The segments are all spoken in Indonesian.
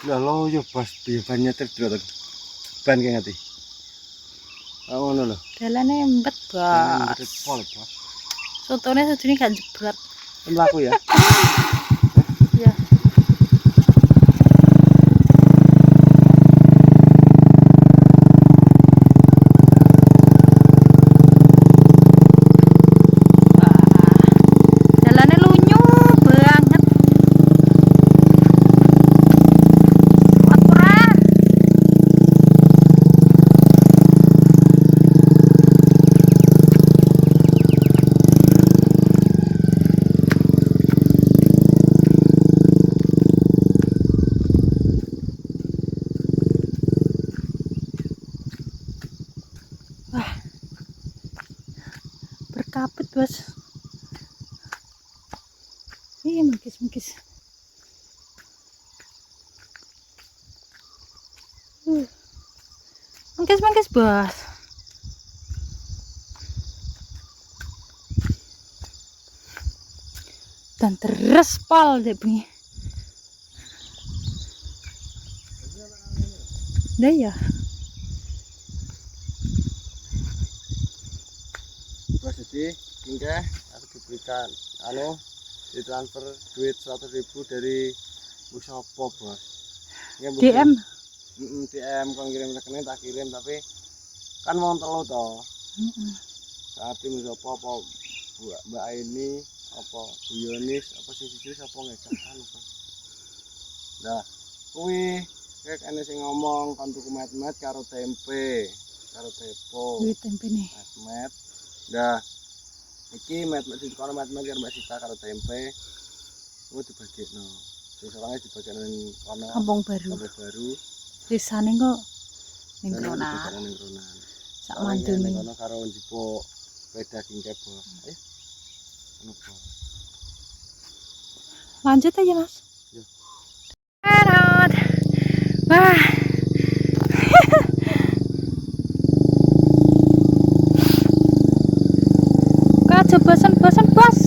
Lah lo yo pas banyak terus ban kayak ngati. Oh ngono lho. Dalane embet, Bos. Pol, Bos. Sotone sajane gak jebret. Mlaku ya. Iya. Dalane lunyu banget. Kuat ora? Wah, berkabut Bos. Ih, mengkis-mengkis. Mengkis-mengkis Bos. Dan terus pol deh bunyi. Dah ya. Bos jadi hingga aku diberikan ditransfer duit 100.000 dari Busopo, Bos. DM. DM kon kirim rekening tak kirim tapi kan wong telu to. Saat ini Busopo apa Mbak Aini apa Bu Yonis apa siji apa ngecek anu, Bos. Nah, kuwi kayak ana sing ngomong kon tuku met-met karo tempe, karo tepo. Duit tempe nih. Met. Nah, iki met-met sing kono met-met karo Mbak Sita karo tempe. Kuwi dibagekno. Sing sorange dibagekno ning kono. Kampung Baru. Kampung Baru. Desane kok ning Kronan. Ning Kronan. Sak mandune. Kono karo njupuk sepeda kingke, Bos. Ayo. Ngono, Bos. Lanjut aja Mas. Ya. Erot. Wah. Kaca bosan-bosan Bos.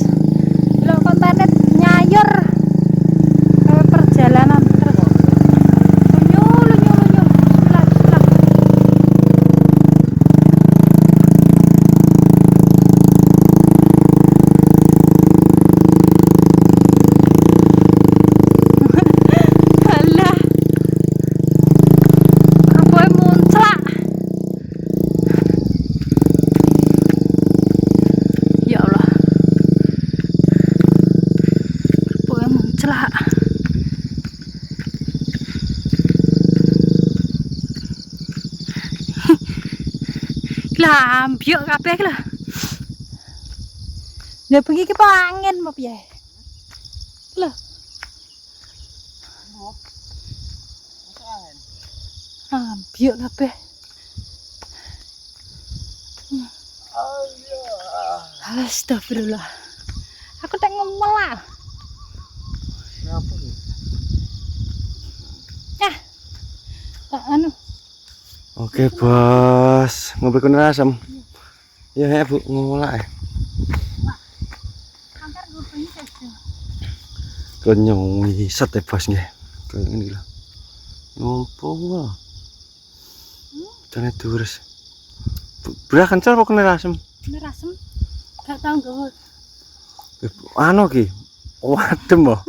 Lo kontennya nyayur. Kayak perjalanan terus. Lunyu. Bismillah. Alah. Apa muncul? Ya Allah. Apa muncul? Lah, ambyuk kabeh lho. Lah bengi ki angin apa piye? Lho. Ambyuk kabeh. Astagfirullah. Aku tak ngomel lah. Ngapa nih? Tak anu. Oke, Bos. Ngopi kuning asam. Ya, Bu, ngolak. Angker gubeng saja. Kenyong wisat ya, Bos nggih. Kayak ngene lho. Ngumpul wae. Jane durus. Beras kencar apa kuning asam? Ini rasem. Gak tau gak. Anu ki. Wadem oh,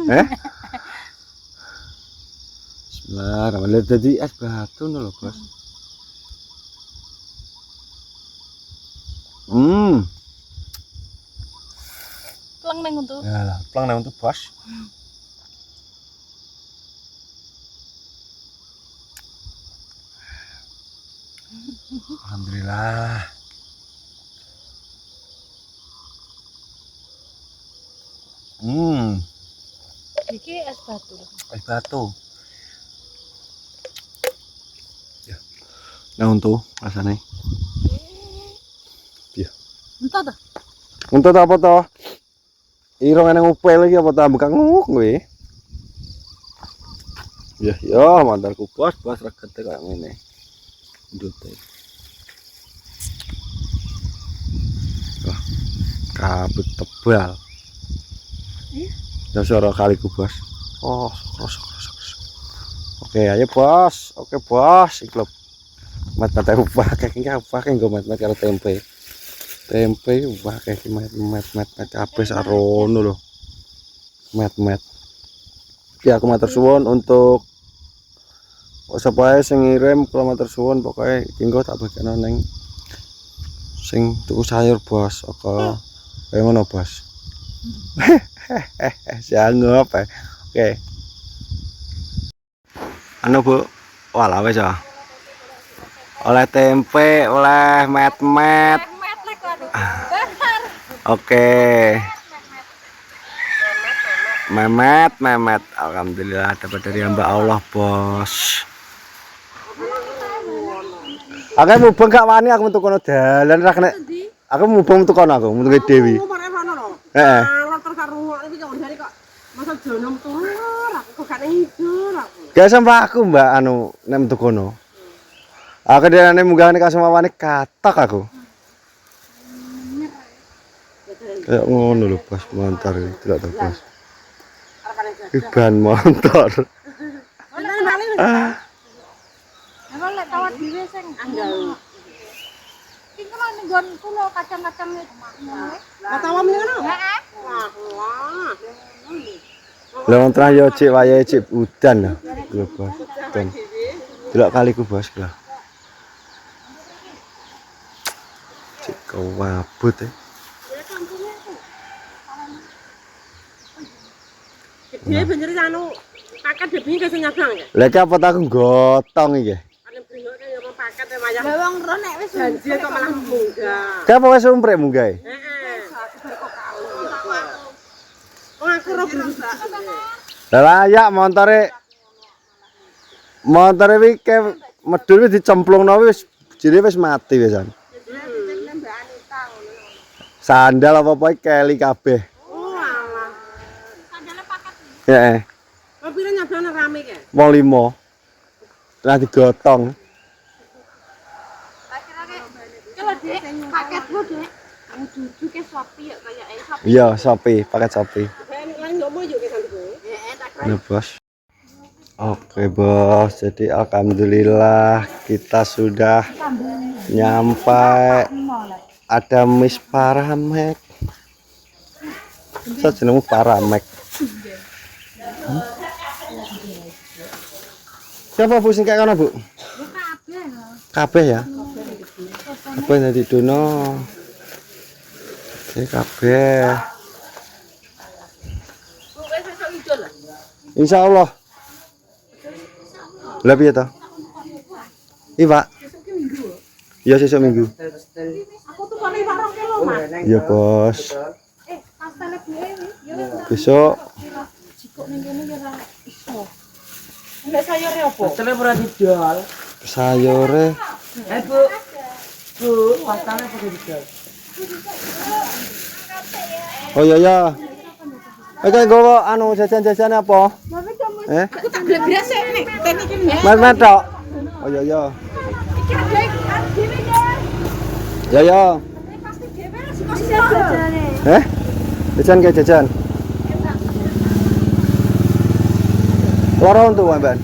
Bismillahirrahmanirrahim. Jadi es batu lho, Bos. Pleng neng untuk. Ya, pleng nang untuk, Bos. Alhamdulillah. Iki es batu. Es batu. Ya. Nah untuk rasanya. Ya. Entah dah. Untuk apa toh? Irong eneng upel lagi apa ta bekang nguk kowe. Ya, ya mandarku Bos regete kayak ngene. Ndute. Wah, kabut tebal. Iya. Ya suara kaliku Bos. Oh, krosok. Oke, ayo bos. Oke bos, iklop. Mat-mat ubah kayak nggo mat-mat karo tempe. Tempe ubah kayak mat-mat kabeh sarono lho. Mat-mat. Ya aku matur suwun untuk sapa ae sing ngirim, kula matur suwun pokoke iki engko tak bagekno ning sing tuku sayur bos. Oke. Kayak ngono bos. Sanggup. Oke. Anu Bu, walah wis ya. Oleh tempe, oleh met-met. Oke. Memet. Alhamdulillah dapat dari hamba Allah, Bos. Aku mubeng gak wani aku metu kono dalan ra kena. Aku mubeng metu kono aku, metu Dewi. Heeh. Masa jono turun aku gak hidur aku. Gak sampe aku Mbak anu nek metu kono. Aku dene munggahane kasemawane katak aku. Kayak ngono lho Bos, motor iki delok to Bos. Ban motor. Kalau lek kawat dhewe sing iki kena ning nggon kula kacang-kacang ngono. Lah tawam ngono? Heeh. Wah. Lah wong trah yo cek wayahe cek udan lho. Lho Bos. Udan. Delok kaliku Bos lho. Cek kewabut e. Dia bener anu paket debi ke sing nyabrang ya. Lah iki apa tak gotong iki? Ane bringok kan ngomong paket e wayah. Lah wong ro nek wis Janji kok malah munggah. Ka apa wis umprek munggae? Heeh. Wong aku ro berusaha. Lah layak montore iki medhul wis dicemplungno wis jere wis mati wisan. Sandal apa-apa keli kabeh. Oh alah. sandale paket. Heeh. Kok pire nyabrang rame ke? Wong 5. Lah digotong. Kalau Dek, paketmu Dek. Kamu dudu ke Shopee ya kayak Shopee. Iya, Shopee, paket Shopee. Kan ngombo yo ke sandu. Heeh, tak Nah, Bos. Oke, Bos. Jadi alhamdulillah kita sudah nyampe. Ada Miss Paramek. Saya jenengmu Paramek. Siapa Bu sing kayak ngono, Bu? Kabeh ya. Kabeh dadi dono. Oke, kabeh. Insyaallah. Lah piye to? Iya, Pak. Iya, sesuk Minggu. Aku tuh paling parah ke lo, Mas. Iya, Bos. pastane buwe ya wis Besok jikok ning kene ya ora iso. Nek sayure opo? Pastane ora didol. sayure. Bu. Bu, pastane apa didol? Oh iya ya. Oke, gowo anu jajan-jajan apa? Aku tak blek-blek sik nek ten iki ya. Mas tok. Oh iya ya. Iki adek dhewe ya. Ya ya. Pasti dhewe sik jajane. Jajan ke jajan. Loro untuk Mbak.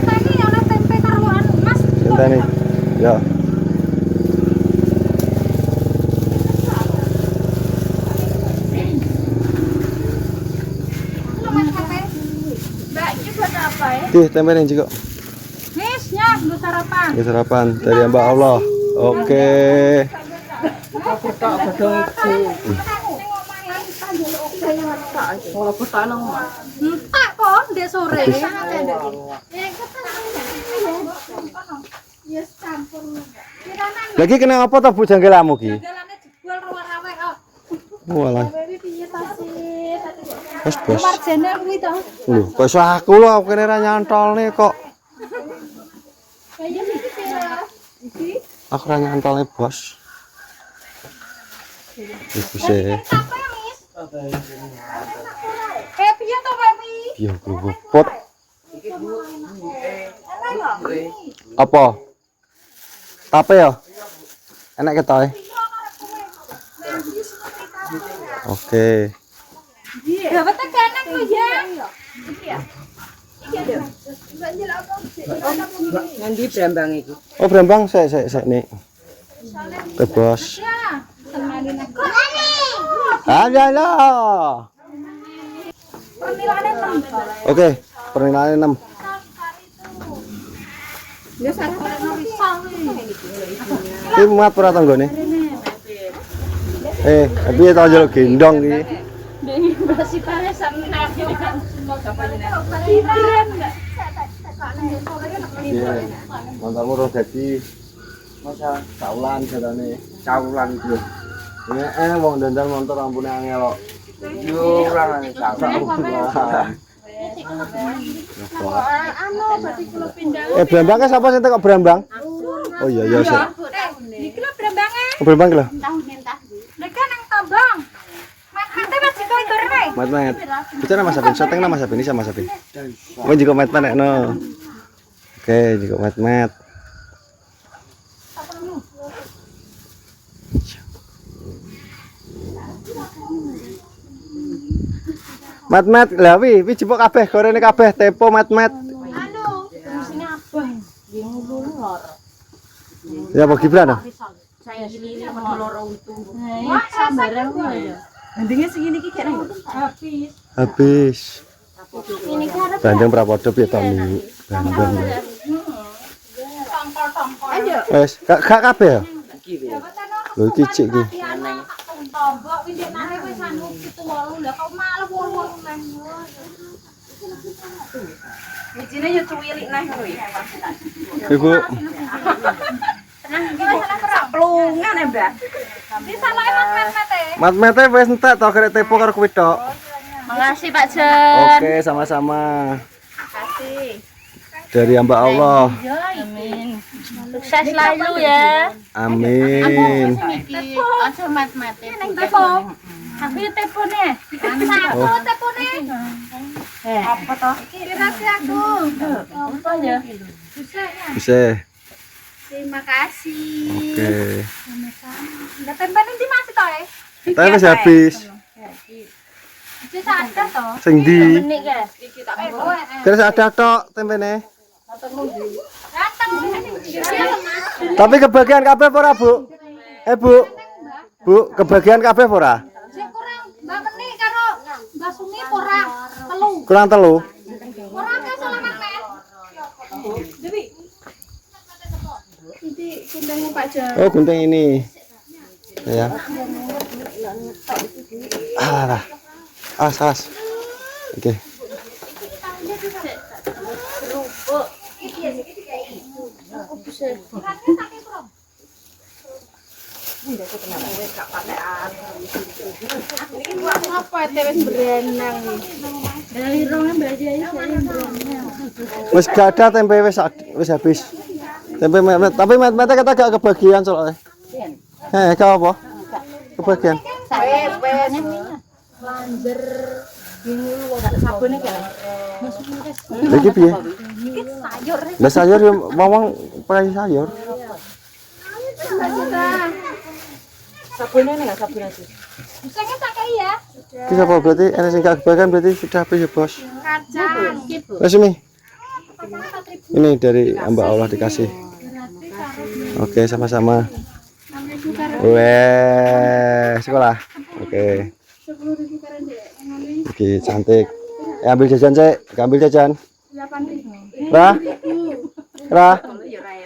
Tadi ana tempe karo anu Mas. Tani. Ya. Mbak, ini buat apa ya? Ih, tempe nih juga. Wis ya, nggo sarapan. Ini sarapan dari Mbak Allah. Oke. Tak kok ndek sore. Yes, campur. Kiranan Lagi kena apa toh Bu jangkelamu ki? galane jebol rawe-rawe kok. Walah. Baby piye ta sih? Wes bos. Marjane kuwi to. Lho, kok iso aku lho aku kene ra nyantolne kok. Kaya iki pira? Iki Aku ra nyantolne bos. Iku sih. apa ya, Mis? Piye to, Baby? Yo pot. Apa? Tape ya? Enak ketoke. Oke. Ya betul kanan ku ya. Iki ya. Iki Ngendi Brambang iki? Oh, Brambang saya nih. Bebas. Halo. Oke, pernilaiannya 6. Ya sarane risau iki. Iki muat ora tanggane? Piye to njaluk gendong iki? Masih pare sampe Iya. Motormu ora dadi masa caulan jarane, caulan iki. Wong dandal motor ampune angel kok. Yo ora caulan. Brambang kan siapa sih kok Brambang? Oh iya iya sih. Iki lho Brambange. Brambang lho. Entah. Nek nang Tambang. Mate wis dikonturne. Mat. Bicara Mas Apin, seteng nama Mas Apin, ini sama Mas Apin. Oh juga mat no. Oke, juga mat. Mat, lah wi jebok kabeh, gorene kabeh, tempo mat. Anu, fungsinya apa? Nggih ngulung lor. Ya apa Gibran ah? Saya sendiri loro itu. Wah, sambarang ya. Bandingnya segini iki kene. Habis. Ini kan Bandeng prapodo piye to Mi? Bandeng. tongkol-tongkol. Wes, gak kabeh ya? Lho iki cik iki. Tombok windenane wis anu 7-8 lah kok malah 8 neh. Wijine yo cuwilik neh kuwi. Ibu, Tenang iki wis salah perang. Plungan ya, Mbak. Iki salahe mat-mate. mat-mate wis entek to kerek tepo karo kuwi tok. Makasih Pak Jen. Oke, sama-sama. Makasih. Dari hamba Allah. Amin. Sukses selalu ya. Amin. Iki aja mat-mate. Nang tepo. Aku yo tepone. Aku tepone. Apa to? Kirasi aku. Apa ya? Bisa. Terima kasih. Oke. Lah tempe nanti masih toh ya? Tapi wis habis. Iki ada toh. Sing ndi? Menik ya. Iki tak Terus ada tok tempene. Datang. Tapi kebagian kabeh apa ora, Bu? Bu. Bu, kebagian kabeh apa ora? Sing kurang Mbak Menik karo Mbak Sumi kurang telu. Kurang telu. Kurang ke selamat men. Jadi ini kundangnya Pak Jan. Oh, gunting ini. Ya. Alah. Salas. Oke. Apa wis berenang dari rongnya Mbak Jaya saya berenang. Wis gak ada tempe wis habis. Tempe tapi mete kata gak kebagian soalnya. Kau apa? Kebagian. Lanjer sabune kan. Lagi piye? Iki sayur. Lah sayur yo wong pakai sayur. Sabunnya enggak sabun aja. Busanya tak kayak ya. Kita apa berarti ada sing gak kebagian berarti sudah habis ya, Bos. Kacang. Wes Mi. Ini dari hamba Allah dikasih. Oke, sama-sama. Weh, sekolah. Oke. Oke, cantik. Ambil jajan, Cek. Ambil jajan. Ra?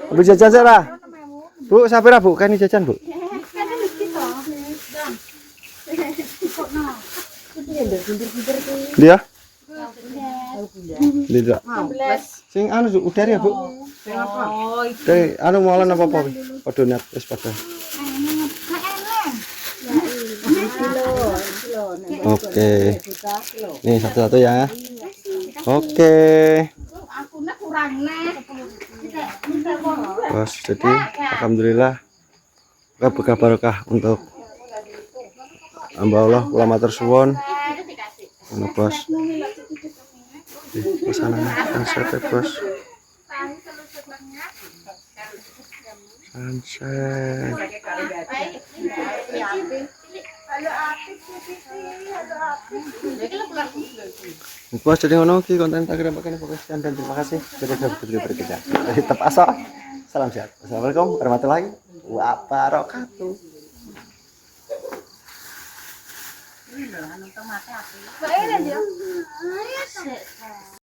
Ambil jajan, Cek, Ra. Bu, sampai Bu, kan ini jajan, Bu. Dia? Tidak. Sing anu udah ya, Bu. Dari anu molen apa-apa. Padha net wis padha. Oke. Nih satu-satu ya. Oke. Bos, jadi alhamdulillah berkah barokah untuk hamba Allah ulama tersuwun. Ono Bos. Di pesanan sunset Bos. Sunset. Bos jadi ngono ki konten tak kira pakai fokus dan terima kasih sudah bekerja. Tetap asa. Salam sehat. Assalamualaikum warahmatullahi wabarakatuh. Mbak ini dia.